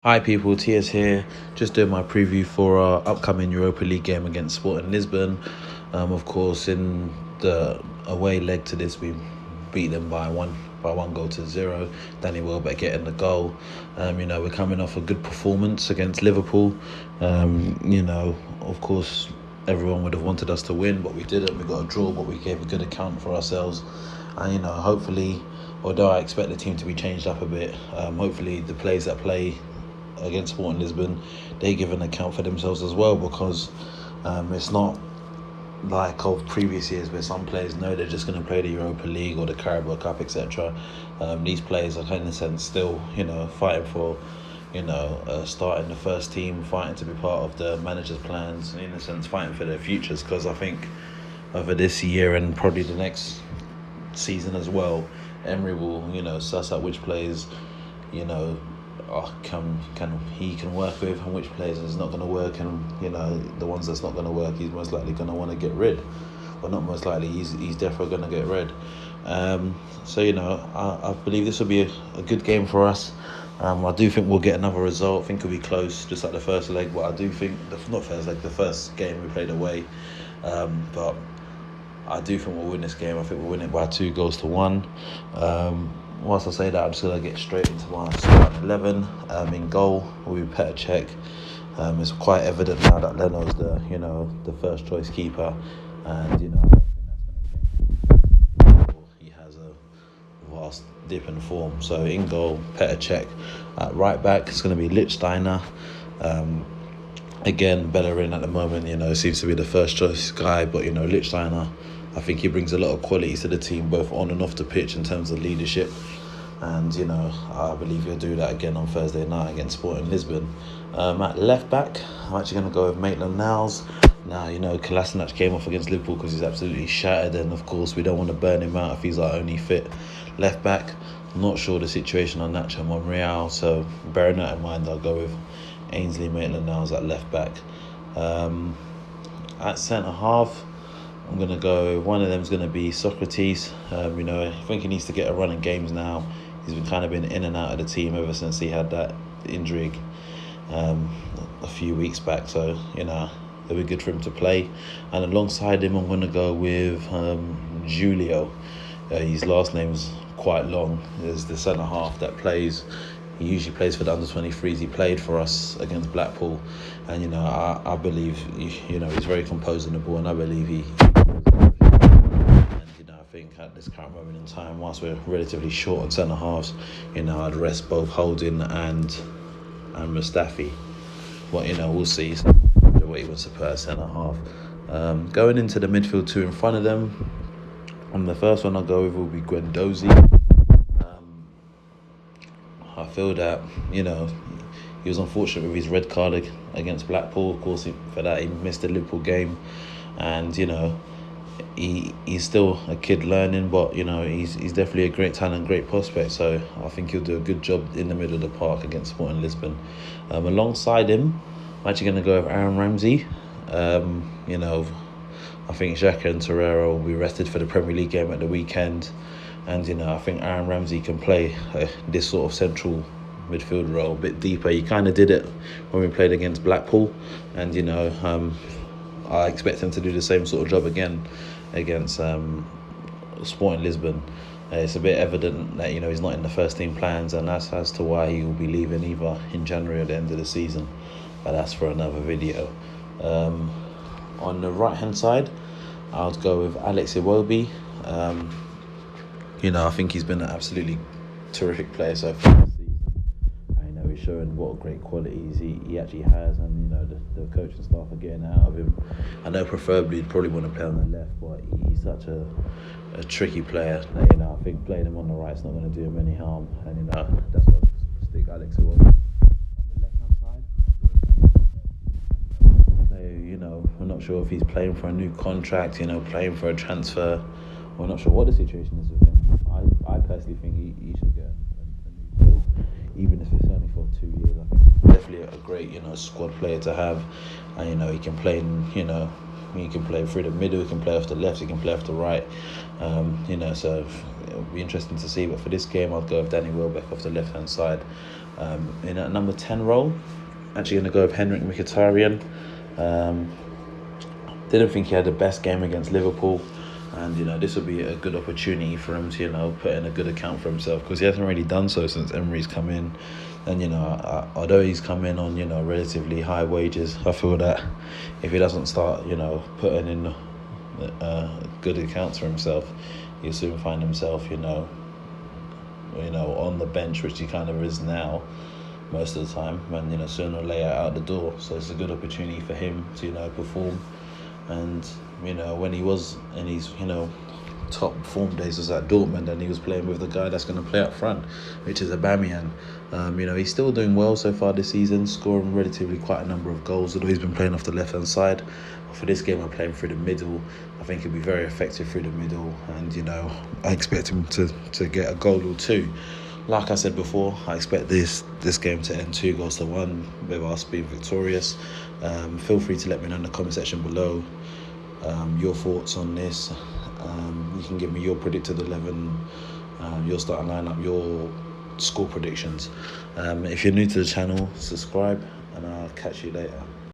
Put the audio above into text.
Hi people, TS here. Just doing my preview for our upcoming Europa League game against Sporting Lisbon. Of course, in the away leg to this, we beat them by one goal to zero. Danny Welbeck getting the goal. We're coming off a good performance against Liverpool. Of course, everyone would have wanted us to win, but we didn't. We got a draw, but we gave a good account for ourselves. And hopefully, although I expect the team to be changed up a bit, hopefully the players that play against Sporting Lisbon, they give an account for themselves as well, because it's not like of previous years where some players know they're just going to play the Europa League or the Carabao Cup, etc. These players are in a sense still, fighting for, starting the first team, fighting to be part of the manager's plans, in a sense fighting for their futures, because I think over this year and probably the next season as well, Emery will, suss out which players, he can work with and which players is not going to work, and the ones that's not going to work he's most likely going to want to get rid, or not most likely, he's definitely going to get rid. I believe this will be a good game for us. I do think we'll get another result. I think it'll be close, just like the first leg, but I do think the first game we played away, but I do think we'll win this game. I think we'll win it by 2-1. Whilst I say that, I'm just going to get straight into my starting 11. In goal will be Cech. It's quite evident now that Leno's the first choice keeper, and I don't think that's going to change. He has a vast dip in form. So in goal, Cech. At right back, it's going to be Lichtsteiner. Again, Bellerin at the moment, seems to be the first choice guy, but Lichtsteiner, I think he brings a lot of qualities to the team, both on and off the pitch, in terms of leadership. And, I believe he'll do that again on Thursday night against Sporting Lisbon. At left back, I'm actually going to go with Maitland-Niles. Now, Kolasinac came off against Liverpool because he's absolutely shattered. And, of course, we don't want to burn him out if he's our only fit left back. I'm not sure the situation on Nacho Monreal. So, bearing that in mind, I'll go with Ainsley Maitland-Niles at left back. At centre-half, I'm going to go, one of them is going to be Sokratis. I think he needs to get a run in games now. He's been in and out of the team ever since he had that injury a few weeks back. So, it'll be good for him to play. And alongside him, I'm going to go with Julio. His last name's quite long. There's the centre-half that plays. He usually plays for the under-23s. He played for us against Blackpool. And, I believe, he's very composed in the ball. And I believe he I think at this current moment in time, whilst we're relatively short on centre-halves, I'd rest both Holding and Mustafi. But, we'll see what he wants to put at centre-half. Going into the midfield two in front of them, and the first one I'll go with will be Guendouzi. I feel that, he was unfortunate with his red card against Blackpool. Of course, for that he missed the Liverpool game, and he's still a kid learning, but he's definitely a great talent, great prospect. So I think he'll do a good job in the middle of the park against Sporting Lisbon. Alongside him, I'm actually going to go with Aaron Ramsey. I think Xhaka and Torreira will be rested for the Premier League game at the weekend. And, I think Aaron Ramsey can play this sort of central midfield role a bit deeper. He kind of did it when we played against Blackpool. And, I expect him to do the same sort of job again against Sporting Lisbon. It's a bit evident that, he's not in the first team plans, and that's as to why he will be leaving either in January or at the end of the season. But that's for another video. On the right-hand side, I'll go with Alex Iwobi. I think he's been an absolutely terrific player so far this season. He's showing what great qualities he actually has, and the coaching staff are getting out of him. I know preferably he'd probably want to play on the left, but he's such a tricky player that, I think playing him on the right is not going to do him any harm, and that's why I stick Alex Iwobi. On the left-hand side, I'm not sure if he's playing for a new contract, playing for a transfer. We're not sure what the situation is with him. I personally think he should get a new deal, even if it's only for 2 years. I think definitely a great, squad player to have. And, he can play he can play through the middle, he can play off the left, he can play off the right. So it'll be interesting to see. But for this game, I'd go with Danny Welbeck off the left-hand side. In a number 10 role, actually going to go with Henrik Mkhitaryan. Didn't think he had the best game against Liverpool, and this will be a good opportunity for him to put in a good account for himself, because he hasn't really done so since Emery's come in. And although he's come in on relatively high wages, I feel that if he doesn't start putting in good accounts for himself, he'll soon find himself on the bench, which he kind of is now most of the time, and sooner or later out the door. So it's a good opportunity for him to perform. And when he was in his top form days was at Dortmund, and he was playing with the guy that's going to play up front, which is Aubameyang. He's still doing well so far this season, scoring relatively quite a number of goals, although he's been playing off the left hand side. For this game, I'm playing through the middle. I think he'll be very effective through the middle, and I expect him to get a goal or two. Like I said before, I expect this game to end 2-1 with us being victorious. Feel free to let me know in the comment section below your thoughts on this. You can give me your predicted 11, your starting lineup, your score predictions. If you're new to the channel, subscribe, and I'll catch you later.